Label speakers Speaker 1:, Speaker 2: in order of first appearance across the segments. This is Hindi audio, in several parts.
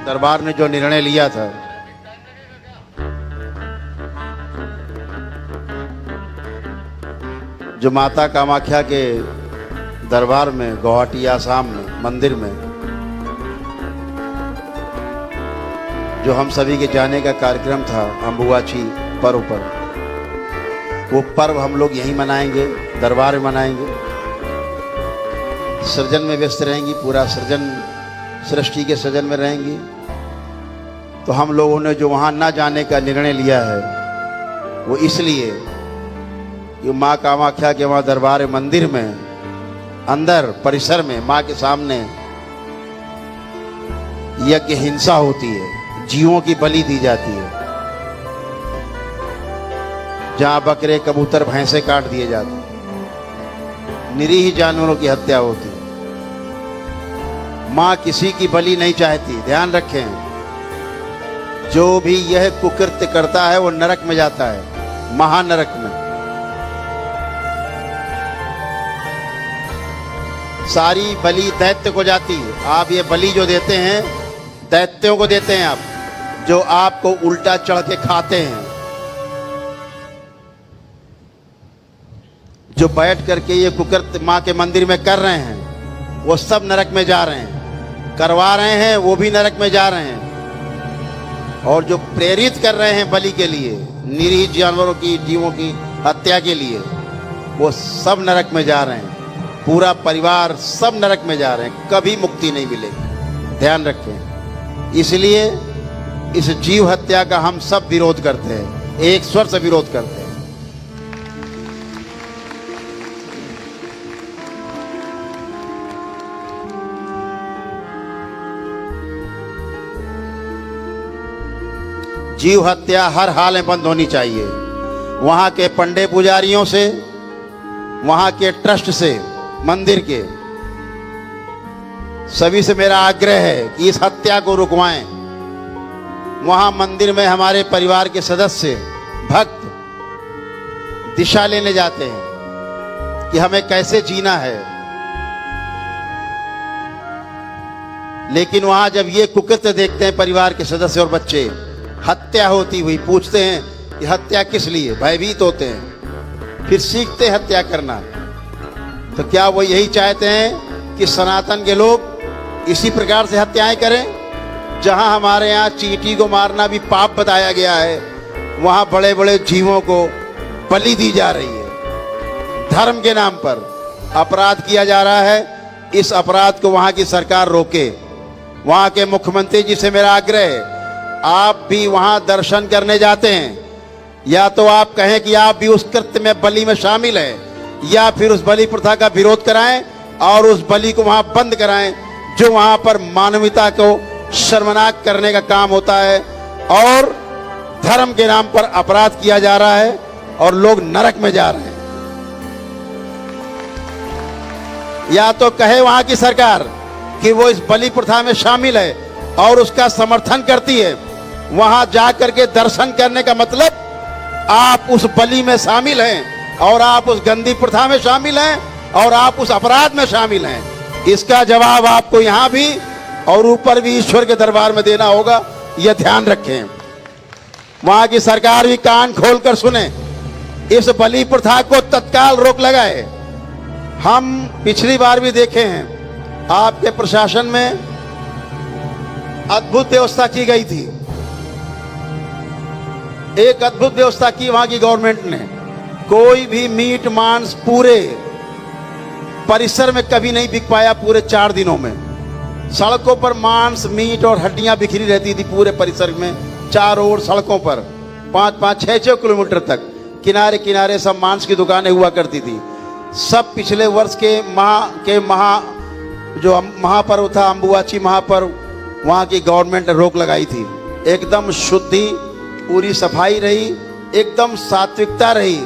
Speaker 1: दरबार ने जो निर्णय लिया था, जो माता कामाख्या के दरबार में गुवाहाटी आसाम में मंदिर में जो हम सभी के जाने का कार्यक्रम था अम्बुबाची पर्व पर, वो पर्व हम लोग यहीं मनाएंगे, दरबार में मनाएंगे। सृजन में व्यस्त रहेंगी, पूरा सृजन सृष्टि के सृजन में रहेंगी। तो हम लोगों ने जो वहाँ ना जाने का निर्णय लिया है वो इसलिए कि माँ कामाख्या के वहाँ दरबार मंदिर में अंदर परिसर में माँ के सामने यज्ञ हिंसा होती है, जीवों की बलि दी जाती है, जहाँ बकरे कबूतर भैंसे काट दिए जाते हैं, निरीह जानवरों की हत्या होती है। माँ किसी की बलि नहीं चाहती। ध्यान रखें, जो भी यह कुकृत्य करता है वो नरक में जाता है, महानरक में। सारी बलि दैत्य को जाती है। आप ये बलि जो देते हैं दैत्यों को देते हैं, आप जो आपको उल्टा चढ़ के खाते हैं, जो बैठ करके ये कुकृत्य माँ के मंदिर में कर रहे हैं वो सब नरक में जा रहे हैं, करवा रहे हैं वो भी नरक में जा रहे हैं, और जो प्रेरित कर रहे हैं बलि के लिए, निरीह जानवरों की जीवों की हत्या के लिए, वो सब नरक में जा रहे हैं। पूरा परिवार सब नरक में जा रहे हैं, कभी मुक्ति नहीं मिलेगी। ध्यान रखें। इसलिए इस जीव हत्या का हम सब विरोध करते हैं, एक स्वर से विरोध करते हैं। जीव हत्या हर हाल में बंद होनी चाहिए। वहाँ के पंडे पुजारियों से, वहाँ के ट्रस्ट से, मंदिर के सभी से मेरा आग्रह है कि इस हत्या को रुकवाएं। वहाँ मंदिर में हमारे परिवार के सदस्य भक्त दिशा लेने जाते हैं कि हमें कैसे जीना है, लेकिन वहाँ जब ये कुकृत्य देखते हैं परिवार के सदस्य और बच्चे, हत्या होती हुई, पूछते हैं कि हत्या किस लिए, भयभीत होते हैं, फिर सीखते हत्या करना। तो क्या वो यही चाहते हैं कि सनातन के लोग इसी प्रकार से हत्याएं करें? जहां हमारे यहाँ चींटी को मारना भी पाप बताया गया है, वहां बड़े बड़े जीवों को बलि दी जा रही है। धर्म के नाम पर अपराध किया जा रहा है। इस अपराध को वहां की सरकार रोके। वहां के मुख्यमंत्री जी से मेरा आग्रह है, आप भी वहां दर्शन करने जाते हैं, या तो आप कहें कि आप भी उस कृत्य में बलि में शामिल हैं, या फिर उस बलि प्रथा का विरोध कराएं और उस बलि को वहां बंद कराएं, जो वहां पर मानवता को शर्मनाक करने का काम होता है और धर्म के नाम पर अपराध किया जा रहा है और लोग नरक में जा रहे हैं। या तो कहे वहां की सरकार कि वो इस बलि प्रथा में शामिल है और उसका समर्थन करती है। वहां जाकर के दर्शन करने का मतलब आप उस बलि में शामिल हैं और आप उस गंदी प्रथा में शामिल हैं और आप उस अपराध में शामिल हैं। इसका जवाब आपको यहां भी और ऊपर भी ईश्वर के दरबार में देना होगा, यह ध्यान रखें। वहां की सरकार भी कान खोलकर सुने, इस बलि प्रथा को तत्काल रोक लगाए। हम पिछली बार भी देखे हैं, आपके प्रशासन में अद्भुत व्यवस्था की गई थी, एक अद्भुत व्यवस्था की वहां की गवर्नमेंट ने। कोई भी मीट मांस पूरे परिसर में कभी नहीं बिक पाया। पूरे 4 दिनों में सड़कों पर मांस, मीट और हड्डियां बिखरी रहती थी पूरे परिसर में, चारों ओर सड़कों पर 5-5, 6-6 किलोमीटर तक किनारे किनारे सब मांस की दुकानें हुआ करती थी। सब पिछले वर्ष के जो महापर्व था, अम्बुबाची महापर्व, वहाँ की गवर्नमेंट ने रोक लगाई थी। एकदम शुद्धि, पूरी सफाई रही, एकदम सात्विकता रही,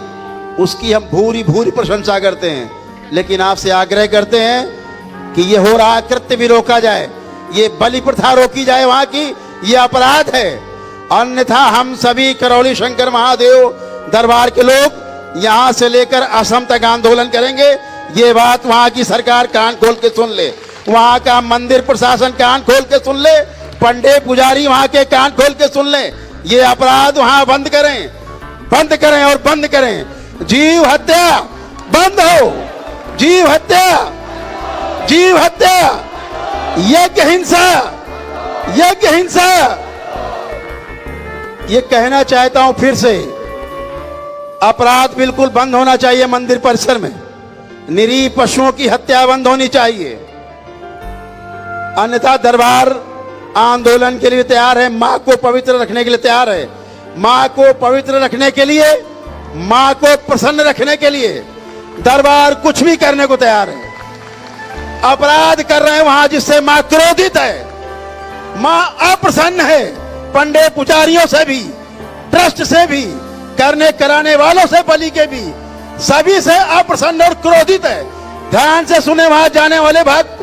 Speaker 1: उसकी हम भूरी भूरी प्रशंसा करते हैं। लेकिन आपसे आग्रह करते हैं कि ये हो रहा कृत्य भी रोका जाए, ये बलि प्रथा रोकी जाए वहां की, ये अपराध है। अन्यथा हम सभी करौली शंकर महादेव दरबार के लोग यहां से लेकर असम तक आंदोलन करेंगे। ये बात वहां की सरकार कान खोल के सुन ले, वहां का मंदिर प्रशासन कान खोल के सुन ले पंडे पुजारी वहां के कान खोल के सुन ले, ये अपराध वहां बंद करें, बंद करें और बंद करें। जीव हत्या बंद हो, जीव हत्या, जीव हत्या, यज्ञ हिंसा, यज्ञ हिंसा। ये कहना चाहता हूं फिर से, अपराध बिल्कुल बंद होना चाहिए मंदिर परिसर में। निरीह पशुओं की हत्या बंद होनी चाहिए, अन्यथा दरबार आंदोलन के लिए तैयार है, मां को पवित्र रखने के लिए तैयार है। मां को पवित्र रखने के लिए, मां को प्रसन्न रखने के लिए दरबार कुछ भी करने को तैयार है। अपराध कर रहे हैं वहां जिससे मां क्रोधित है, मां अप्रसन्न है। पंडे पुजारियों से भी, ट्रस्ट से भी, करने कराने वालों से, बलि के भी, सभी से अप्रसन्न और क्रोधित है। ध्यान से सुने वहां जाने वाले भक्त,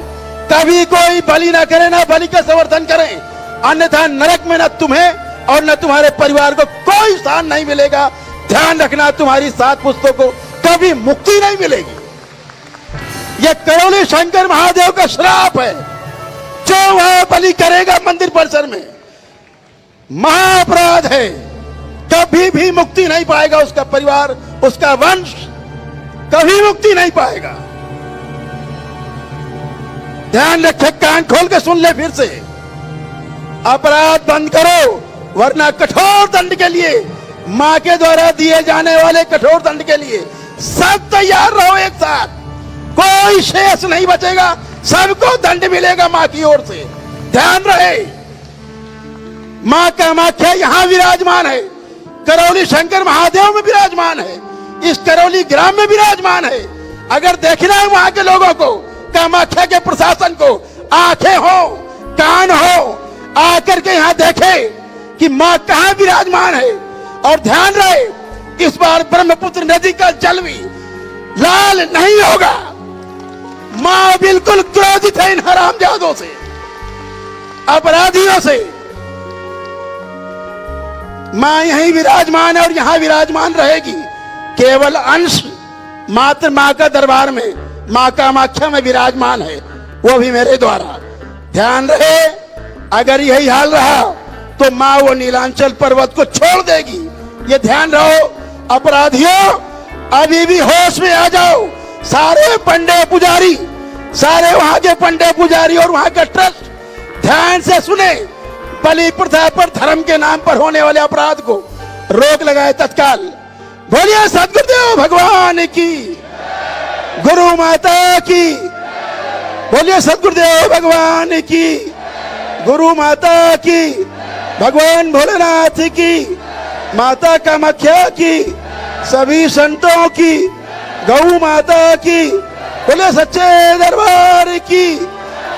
Speaker 1: कभी कोई बलि ना करे, ना बलि का समर्थन करें, अन्यथा नरक में न तुम्हें और न तुम्हारे परिवार को कोई स्थान नहीं मिलेगा। ध्यान रखना, तुम्हारी 7 पुस्तकों को कभी मुक्ति नहीं मिलेगी। यह करौली शंकर महादेव का श्राप है। जो वह बलि करेगा मंदिर परिसर में, महाअपराध है, कभी भी मुक्ति नहीं पाएगा उसका परिवार, उसका वंश कभी मुक्ति नहीं पाएगा। ध्यान रखे, कान खोल के सुन ले फिर से, अपराध बंद करो, वरना कठोर दंड के लिए, मां के द्वारा दिए जाने वाले कठोर दंड के लिए सब तैयार रहो एक साथ। कोई शेष नहीं बचेगा, सबको दंड मिलेगा मां की ओर से। ध्यान रहे, मां कामाख्या यहां विराजमान है, करौली शंकर महादेव में विराजमान है, इस करौली ग्राम में विराजमान है। अगर देखना है वहां के लोगों को, कामाख्या के प्रशासन को, आंखें हो, कान हो, आकर के यहां देखे कि मां कहां विराजमान है। और ध्यान रहे, इस बार ब्रह्मपुत्र नदी का जल भी लाल नहीं होगा। मां बिल्कुल क्रोधित है इन हरामजादों से, अपराधियों से। मां यहीं विराजमान है और यहां विराजमान रहेगी। केवल अंश मात्र मां का दरबार में, मां कामाख्या में विराजमान है, वो भी मेरे द्वारा। ध्यान रहे, अगर यही हाल रहा तो मां वो नीलांचल पर्वत को छोड़ देगी। ये ध्यान रहो। अपराधियों, अभी भी होश में आ जाओ। सारे पंडे पुजारी, सारे वहां के पंडे पुजारी और वहां का ट्रस्ट ध्यान से सुने। बलि प्रथा पर, धर्म के नाम पर होने वाले अपराध को रोक लगाए तत्काल। बोलिए सद्गुरुदेव भगवान की, गुरु माता की। बोलिए सद्गुरुदेव भगवान की, गुरु माता की, भगवान भोलेनाथ की, माता कामाख्या की, सभी संतों की, गौ माता की। बोले सच्चे दरबार की,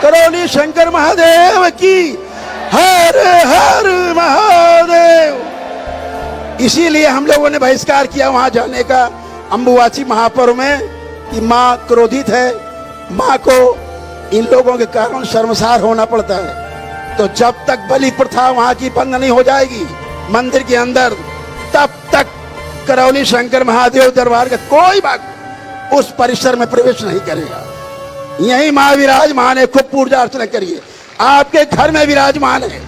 Speaker 1: करौली शंकर महादेव की। हर हर महादेव। इसीलिए हम लोगों ने बहिष्कार किया वहां जाने का अंबुवाची महापर्व में, कि मां क्रोधित है, मां को इन लोगों के कारण शर्मसार होना पड़ता है। तो जब तक बलि प्रथा वहां की बंद नहीं हो जाएगी मंदिर के अंदर, तब तक करौली शंकर महादेव दरबार का कोई भक्त उस परिसर में प्रवेश नहीं करेगा। यही मां विराजमान है, खूब पूजा अर्चना करिए। आपके घर में विराजमान है,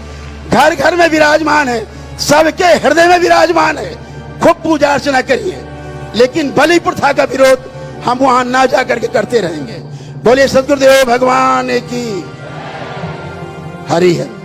Speaker 1: घर घर में विराजमान है, सबके हृदय में विराजमान है। खूब पूजा अर्चना करिए, लेकिन बलि प्रथा का विरोध हम वहां ना जाकर के करते रहेंगे। बोलिए सद्गुरुदेव भगवान की। हरि हरि।